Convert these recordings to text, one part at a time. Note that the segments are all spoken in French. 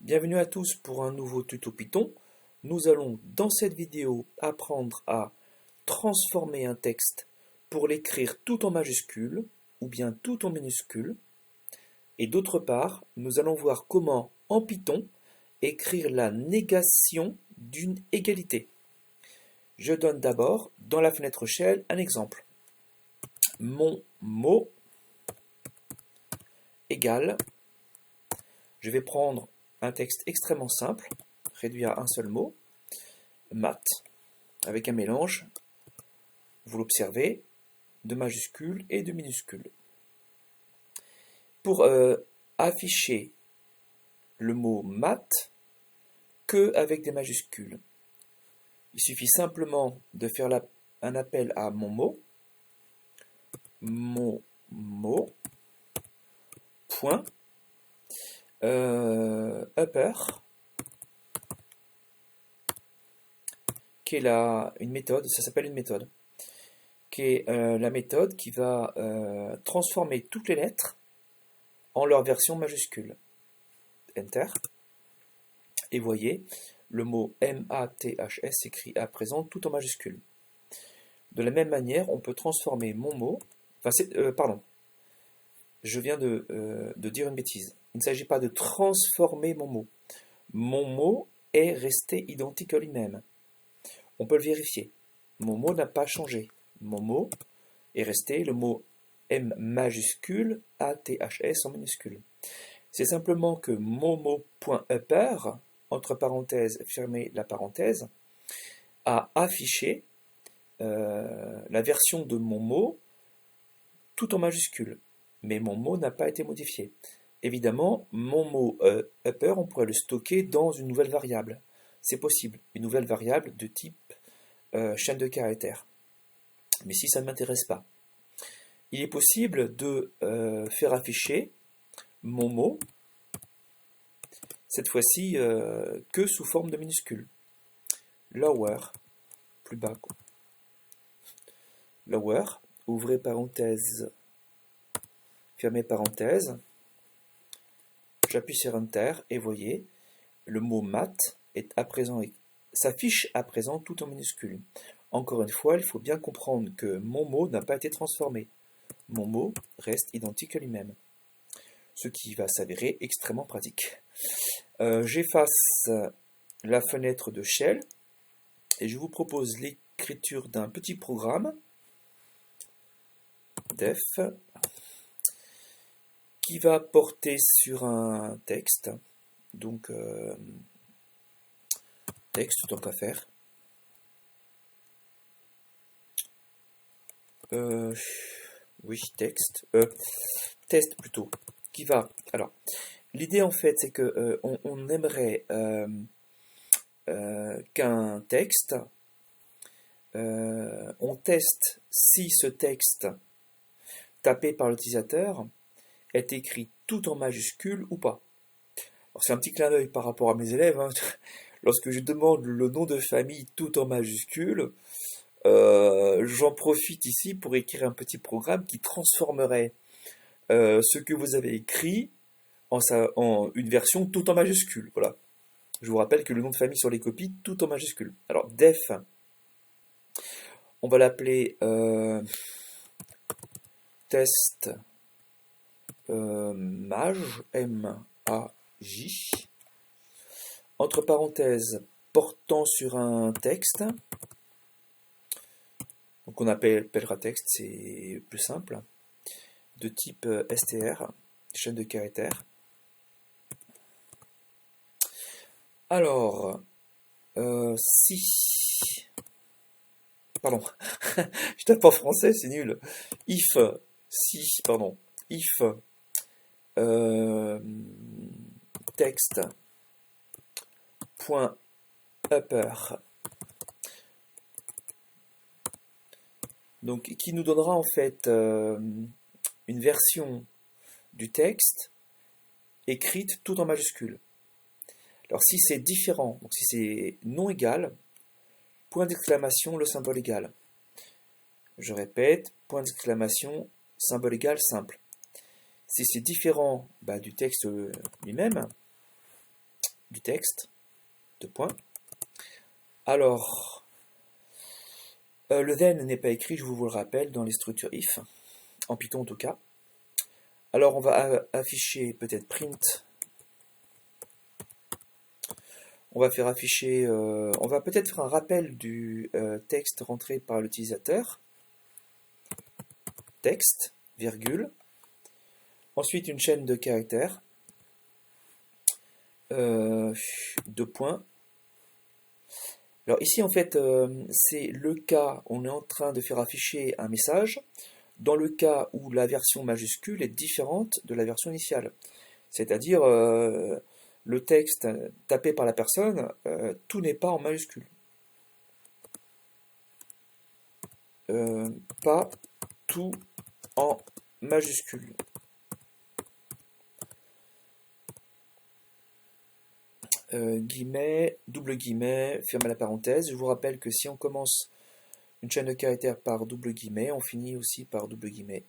Bienvenue à tous pour un nouveau tuto Python. Nous allons dans cette vidéo apprendre à transformer un texte pour l'écrire tout en majuscule ou bien tout en minuscule. Et d'autre part, nous allons voir comment en Python écrire la négation d'une égalité. Je donne d'abord dans la fenêtre shell un exemple. Mon mot égale, je vais prendre un texte extrêmement simple, réduit à un seul mot, maths, avec un mélange, vous l'observez, de majuscules et de minuscules. Pour afficher le mot maths que avec des majuscules, il suffit simplement de faire un appel à mon mot, point, upper, qui est une méthode, ça s'appelle une méthode, qui est la méthode qui va transformer toutes les lettres en leur version majuscule. Enter. Et voyez, le mot MATHS s'écrit à présent tout en majuscule. De la même manière, on peut transformer mon mot, pardon, je viens de dire une bêtise. Il ne s'agit pas de transformer mon mot. Mon mot est resté identique à lui-même. On peut le vérifier. Mon mot n'a pas changé. Mon mot est resté le mot M majuscule, ATHS en minuscule. C'est simplement que mon mot.upper, entre parenthèses, fermez la parenthèse, a affiché la version de mon mot tout en majuscule. Mais mon mot n'a pas été modifié. Évidemment, mon mot upper, on pourrait le stocker dans une nouvelle variable. C'est possible, une nouvelle variable de type chaîne de caractères. Mais si ça ne m'intéresse pas, il est possible de faire afficher mon mot, cette fois-ci que sous forme de minuscule. Lower, plus bas. Lower, ouvrez parenthèse, fermez parenthèse, j'appuie sur Enter et voyez, le mot maths est à présent, s'affiche à présent tout en minuscule. Encore une fois, il faut bien comprendre que mon mot n'a pas été transformé. Mon mot reste identique à lui-même, ce qui va s'avérer extrêmement pratique. J'efface la fenêtre de shell et je vous propose l'écriture d'un petit programme def qui va porter sur un texte, donc texte tant qu'à faire. Oui, texte, test plutôt, qui va. Alors, l'idée en fait, c'est que on aimerait qu'un texte, on teste si ce texte tapé par l'utilisateur est écrit tout en majuscule ou pas. Alors c'est un petit clin d'œil par rapport à mes élèves. Hein. Lorsque je demande le nom de famille tout en majuscule, j'en profite ici pour écrire un petit programme qui transformerait ce que vous avez écrit en une version tout en majuscule. Voilà. Je vous rappelle que le nom de famille sur les copies, tout en majuscule. Alors, def, on va l'appeler test maj, M-A-J, entre parenthèses, portant sur un texte. Donc on appellera texte, c'est plus simple, de type str, chaîne de caractères. Alors, si... Pardon, je tape en français, c'est nul. If, texte, point upper, donc qui nous donnera en fait une version du texte écrite tout en majuscule. Alors si c'est différent, donc si c'est non égal, point d'exclamation, le symbole égal. Je répète, point d'exclamation, symbole égal simple. Si c'est différent du texte lui-même, du texte, deux points. Alors, le then n'est pas écrit, je vous le rappelle, dans les structures if, en Python en tout cas. Alors on va afficher peut-être print. On va faire afficher, on va peut-être faire un rappel du texte rentré par l'utilisateur. Texte, virgule. Ensuite une chaîne de caractères. Deux points. Alors ici en fait c'est le cas, on est en train de faire afficher un message dans le cas où la version majuscule est différente de la version initiale. C'est-à-dire le texte tapé par la personne, tout n'est pas en majuscule. Pas tout en majuscule. Guillemets, double guillemets, ferme la parenthèse. Je vous rappelle que si on commence une chaîne de caractères par double guillemets, on finit aussi par double guillemets.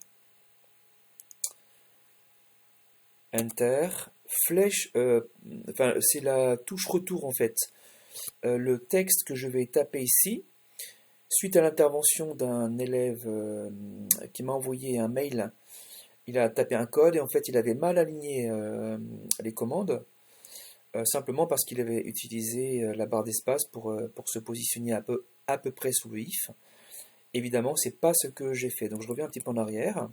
Enter. Flèche, c'est la touche retour en fait. Le texte que je vais taper ici, suite à l'intervention d'un élève qui m'a envoyé un mail, il a tapé un code et en fait il avait mal aligné les commandes. Simplement parce qu'il avait utilisé la barre d'espace pour se positionner à peu près sous le if. Évidemment, c'est pas ce que j'ai fait. Donc je reviens un petit peu en arrière.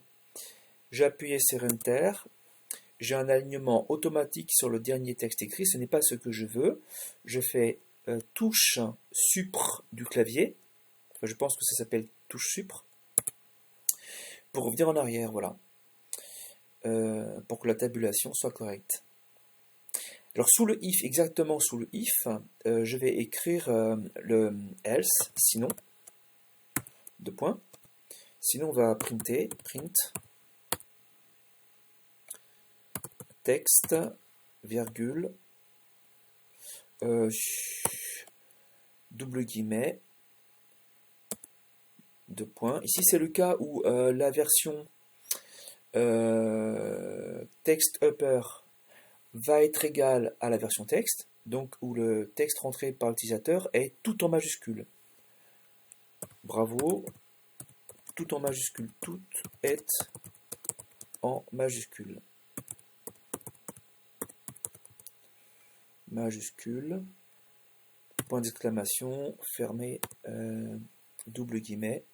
J'ai appuyé sur Enter. J'ai un alignement automatique sur le dernier texte écrit. Ce n'est pas ce que je veux. Je fais touche supr du clavier. Enfin, je pense que ça s'appelle touche supr. Pour revenir en arrière, voilà. Pour que la tabulation soit correcte. Alors sous le if, exactement sous le if, je vais écrire le else, sinon, deux points. Sinon on va printer, print, texte, virgule, double guillemets, deux points. Ici c'est le cas où la version text upper va être égal à la version texte, donc où le texte rentré par l'utilisateur est tout en majuscule. Bravo, tout en majuscule, tout est en majuscule. Majuscule, point d'exclamation, fermé, double guillemets.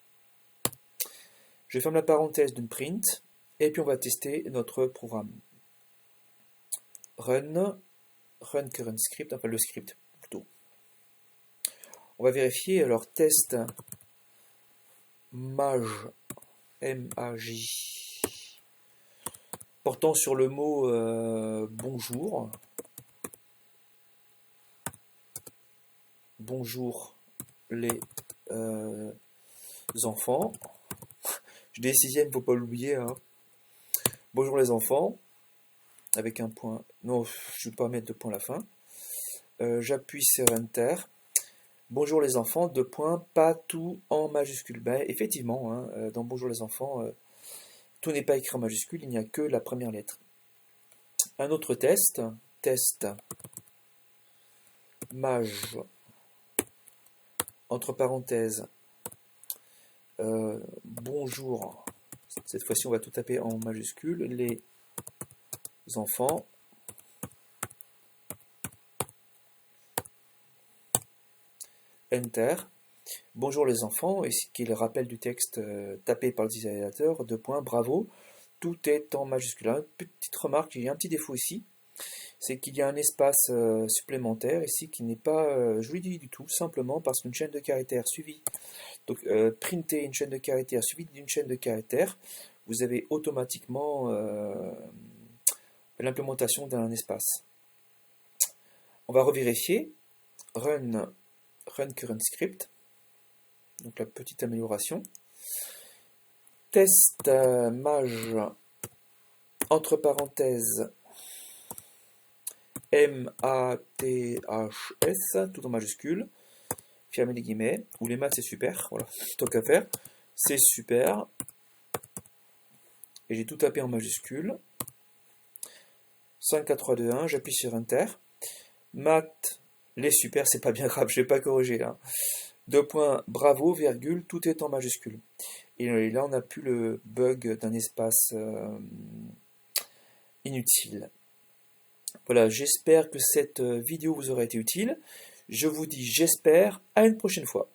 Je ferme la parenthèse d'une print, et puis on va tester notre programme. Run current script, enfin le script plutôt. On va vérifier, alors test maj, M-A-J, portant sur le mot bonjour. Bonjour les enfants. Je dis sixième, faut pas l'oublier. Hein. Bonjour les enfants. Avec un point. Non, je ne vais pas mettre de point à la fin. J'appuie sur Enter. Bonjour les enfants, deux points, pas tout en majuscule. Ben, effectivement, hein, dans Bonjour les enfants, tout n'est pas écrit en majuscule, il n'y a que la première lettre. Un autre test. Test maj, entre parenthèses, bonjour. Cette fois-ci, on va tout taper en majuscule. Les enfants. Enter. Bonjour les enfants, et ce qui est le rappel du texte tapé par l'utilisateur, deux points, bravo, tout est en majuscule. Une petite remarque, il y a un petit défaut ici, c'est qu'il y a un espace supplémentaire ici qui n'est pas joli du tout, simplement parce qu'une chaîne de caractères suivie, donc printer une chaîne de caractères suivie d'une chaîne de caractères, vous avez automatiquement l'implémentation d'un espace. On va revérifier, run current script, donc la petite amélioration. Test maj, entre parenthèses, M-A-T-H-S, tout en majuscule, fermez les guillemets, ou les maths c'est super, voilà, tant qu'à faire, c'est super, et j'ai tout tapé en majuscule, 5, 4, 3, 2, 1, j'appuie sur Enter, Maths, les super, c'est pas bien grave, je vais pas corriger là. Deux points, bravo, virgule, tout est en majuscule. Et là, on n'a plus le bug d'un espace inutile. Voilà, j'espère que cette vidéo vous aura été utile. Je vous dis j'espère, à une prochaine fois.